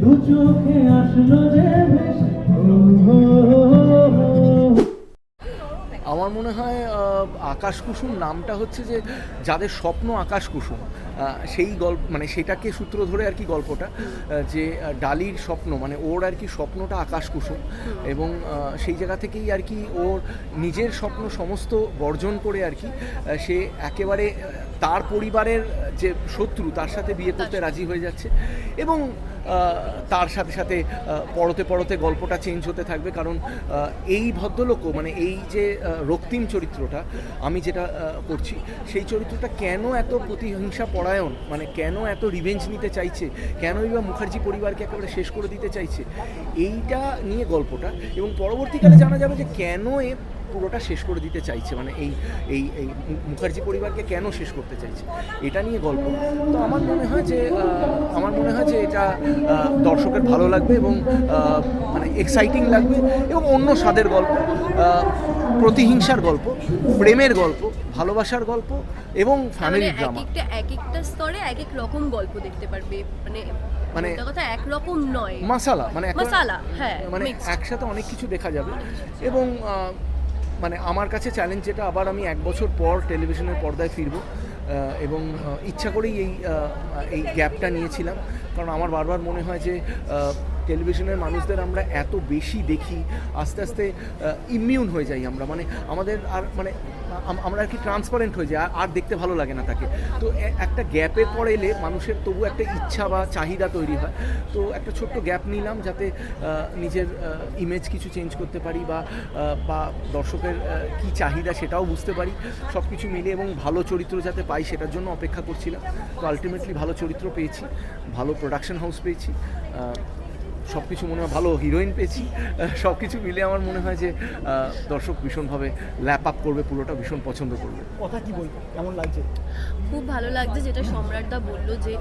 দু চোখে আসলো রে ভেসে, আমার মনে হয় আকাশ কুসুম নামটা হচ্ছে যে যাদের স্বপ্ন আকাশ কুসুম, সেই গল্প মানে সেটাকে সূত্র ধরে আর কি গল্পটা, যে ডালির স্বপ্ন মানে ওর আর কি স্বপ্নটা আকাশ কুসুম, এবং সেই জায়গা থেকেই আর কি ওর নিজের স্বপ্ন সমস্ত বর্জন করে আর কি সে একেবারে তার পরিবারের যে শত্রু তার সাথে বিয়ে করতে রাজি হয়ে যাচ্ছে, এবং তার সাথে সাথে পরতে পরতে গল্পটা চেঞ্জ হতে থাকবে। কারণ এই ভদ্রলোকও মানে এই যে রক্তিম চরিত্রটা আমি যেটা করছি, সেই চরিত্রটা কেন এত প্রতিহিংসা পরায়ণ, মানে কেন এত রিভেঞ্জ নিতে চাইছে, কেনই বা মুখার্জি পরিবারকে একেবারে শেষ করে দিতে চাইছে, এইটা নিয়ে গল্পটা। এবং পরবর্তীকালে জানা যাবে যে কেন এ পুরোটা শেষ করে দিতে চাইছে, মানে এই এই এই মুখার্জি পরিবারকে কেন শেষ করতে চাইছে, এটা নিয়ে গল্প। তো আমার মনে হয় যে এটা দর্শকের ভালো লাগবে এবং মানে এক্সাইটিং লাগবে, এবং অন্য স্বাদের গল্প, প্রতিহিংসার গল্প, প্রেমের গল্প, ভালোবাসার গল্প এবং ফ্যামিলি ড্রামা। এক একটা স্তরে এক এক রকম গল্প দেখতে পারবে, মানে কথা একরকম নয়, মশালা মানে হ্যাঁ, মানে একসাথে অনেক কিছু দেখা যাবে। এবং মানে আমার কাছে চ্যালেঞ্জ যেটা, আবার আমি 1 বছর পর টেলিভিশনের পর্দায় ফিরবো, এবং ইচ্ছা করেই এই গ্যাপটা নিয়েছিলাম। কারণ আমার বারবার মনে হয় যে টেলিভিশনের মানুষদের আমরা এত বেশি দেখি, আস্তে আস্তে ইমিউন হয়ে যাই আমরা, মানে আমাদের আর মানে আমরা আর কি ট্রান্সপারেন্ট হয়ে যাই, আর দেখতে ভালো লাগে না তাকে। তো একটা গ্যাপের পর এলে মানুষের তবু একটা ইচ্ছা বা চাহিদা তৈরি হয়। তো একটা ছোট্ট গ্যাপ নিলাম যাতে নিজের ইমেজ কিছু চেঞ্জ করতে পারি, বা দর্শকের কী চাহিদা সেটাও বুঝতে পারি, সব কিছু মিলে, এবং ভালো চরিত্র যাতে পাই সেটার জন্য অপেক্ষা করছিলাম। তো আলটিমেটলি ভালো চরিত্র পেয়েছি, ভালো প্রোডাকশন হাউস পেয়েছি, সব কিছু মনে হয় ভালো হিরোইন পেয়েছি, সব কিছু মিলে আমার মনে হয় যে দর্শক ভীষণভাবে ল্যাপ আপ করবে, পুরোটা ভীষণ পছন্দ করবে। কথা কি বলবো, কেমন লাগছে? খুব ভালো লাগছে, যেটা সম্রাটদা বললো যে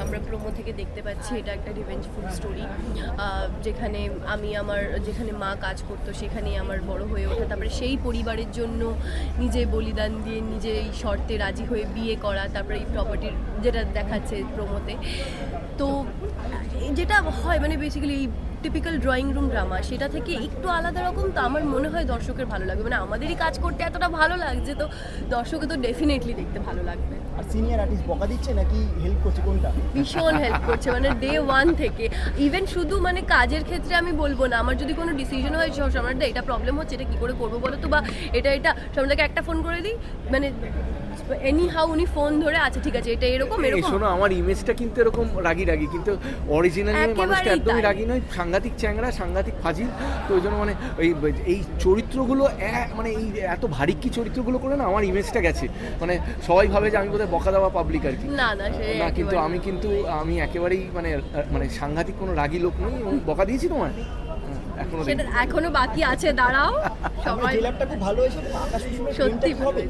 আমরা প্রোমো থেকে দেখতে পাচ্ছি এটা একটা রিভেঞ্জফুল স্টোরি, যেখানে মা কাজ করতো সেখানেই আমার বড় হয়ে ওঠা, তারপরে সেই পরিবারের জন্য নিজে বলিদান দিয়ে নিজে এই শর্তে রাজি হয়ে বিয়ে করা, তারপরে এই প্রপার্টির যেটা দেখাচ্ছে প্রোমোতে। তো যেটা হয় মানে বেসিক্যালি এই টিপিক্যাল ড্রয়িং রুম ড্রামা, সেটা থেকে একটু আলাদা রকম। তো আমার মনে হয় দর্শকের ভালো লাগবে, মানে আমাদেরই কাজ করতে এতটা ভালো লাগছে, তো দর্শকে তো ডেফিনেটলি দেখতে ভালো লাগবে। আর সিনিয়র আর্টিস্ট বকা দিচ্ছে নাকি হেল্প করছে, কোনটা? ভীষণ হেল্প করছে, মানে ডে 1 থেকে। ইভেন শুধু মানে কাজের ক্ষেত্রে আমি বলবো না, আমার যদি কোনো ডিসিশন হয় সম্রাটদা এটা প্রবলেম হচ্ছে, এটা কী করে করবো বলো তো, বা এটা সম্রাটদাকে একটা ফোন করে দিই, মানে এনি হাউ উনি ফোন ধরে আচ্ছা ঠিক আছে এটা এরকম। শোনো, আমার ইমেজটা কিন্তু এরকম রাগি, কিন্তু অরিজিনালি মানুষটা একদমই রাগি নয়, সাংঘাতিক চ্যাংড়া, সাংঘাতিক ফাজিল। তো ওই জন্য মানে এই চরিত্রগুলো মানে এই এত ভারী কি চরিত্রগুলো করে না আমার ইমেজটা গেছে, মানে সবাই ভাবে যে আমি বোধহয় বকা দেওয়া পাবলিক আর কি। না, আমি একেবারেই মানে সাংঘাতিক কোনো রাগী লোক নই, এবং বকা দিয়েছি তোমায় এখনো বাকি আছে, দাঁড়াও। সবাই জেলারটা খুব ভালো হয়েছে, সত্যি হবে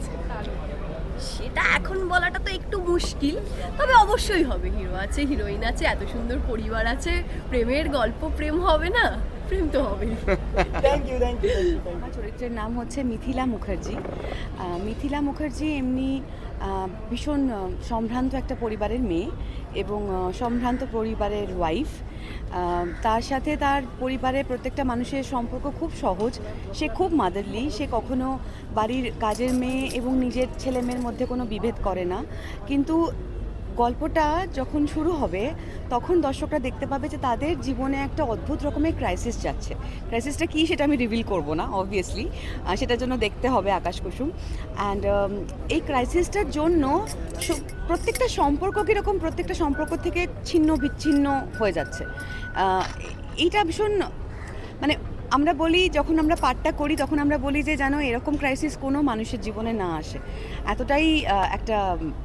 সেটা এখন বলাটা তো একটু মুশকিল, তবে অবশ্যই হবে। হিরো আছে, হিরোইন আছে, এত সুন্দর পরিবার আছে, প্রেমের গল্প, প্রেম হবে না? প্রেম তো হবেই। Thank you. আমার চরিত্রের নাম হচ্ছে মিথিলা মুখার্জি। মিথিলা মুখার্জি এমনি ভীষণ সম্ভ্রান্ত একটা পরিবারের মেয়ে এবং সম্ভ্রান্ত পরিবারের ওয়াইফ। তার সাথে তার পরিবারের প্রত্যেকটা মানুষের সম্পর্ক খুব সহজ, সে খুব মাদারলি, সে কখনো বাড়ির কাজের মেয়ে এবং নিজের ছেলে মেয়ের মধ্যে কোনো বিভেদ করে না। কিন্তু গল্পটা যখন শুরু হবে তখন দর্শকরা দেখতে পাবে যে তাদের জীবনে একটা অদ্ভুত রকমের ক্রাইসিস যাচ্ছে। ক্রাইসিসটা কী সেটা আমি রিভিল করব না অবভিয়াসলি, সেটার জন্য দেখতে হবে আকাশ কুসুম। অ্যান্ড এই ক্রাইসিসটার জন্য প্রত্যেকটা সম্পর্ক কীরকম, প্রত্যেকটা সম্পর্ক থেকে ছিন্ন বিচ্ছিন্ন হয়ে যাচ্ছে। এইটা ভীষণ মানে আমরা বলি, যখন আমরা পাঠটা করি তখন আমরা বলি যে যেন এরকম ক্রাইসিস কোনো মানুষের জীবনে না আসে। এতটাই একটা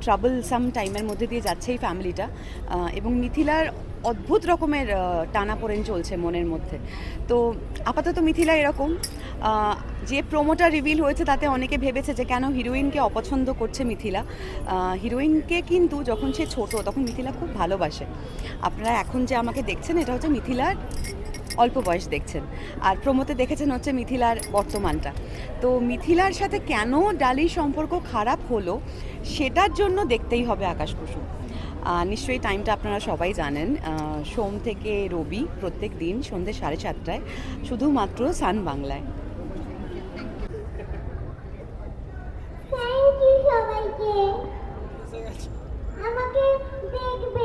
ট্রাবলসাম টাইমের মধ্যে দিয়ে যাচ্ছে এই ফ্যামিলিটা, এবং মিথিলার অদ্ভুত রকমের টানাপোড়েন চলছে মনের মধ্যে। তো আপাতত মিথিলা এরকম, যে প্রোমোটা রিভিল হয়েছে তাতে অনেকে ভেবেছে যে কেন হিরোইনকে অপছন্দ করছে মিথিলা। হিরোইনকে কিন্তু যখন সে ছোট তখন মিথিলা খুব ভালোবাসে। আপনারা এখন যে আমাকে দেখছেন এটা হচ্ছে মিথিলার অল্প বয়স দেখছেন, আর প্রোমোতে দেখেছেন হচ্ছে মিথিলার বর্তমানটা। তো মিথিলার সাথে কেন ডালির সম্পর্ক খারাপ হলো সেটার জন্য দেখতেই হবে আকাশ কুসুম। নিশ্চয়ই টাইমটা আপনারা সবাই জানেন, সোম থেকে রবি প্রত্যেক দিন সন্ধ্যে 7:30টায় শুধুমাত্র সান বাংলায়। থ্যাংক ইউ সবাইকে আমাকে দেখবে।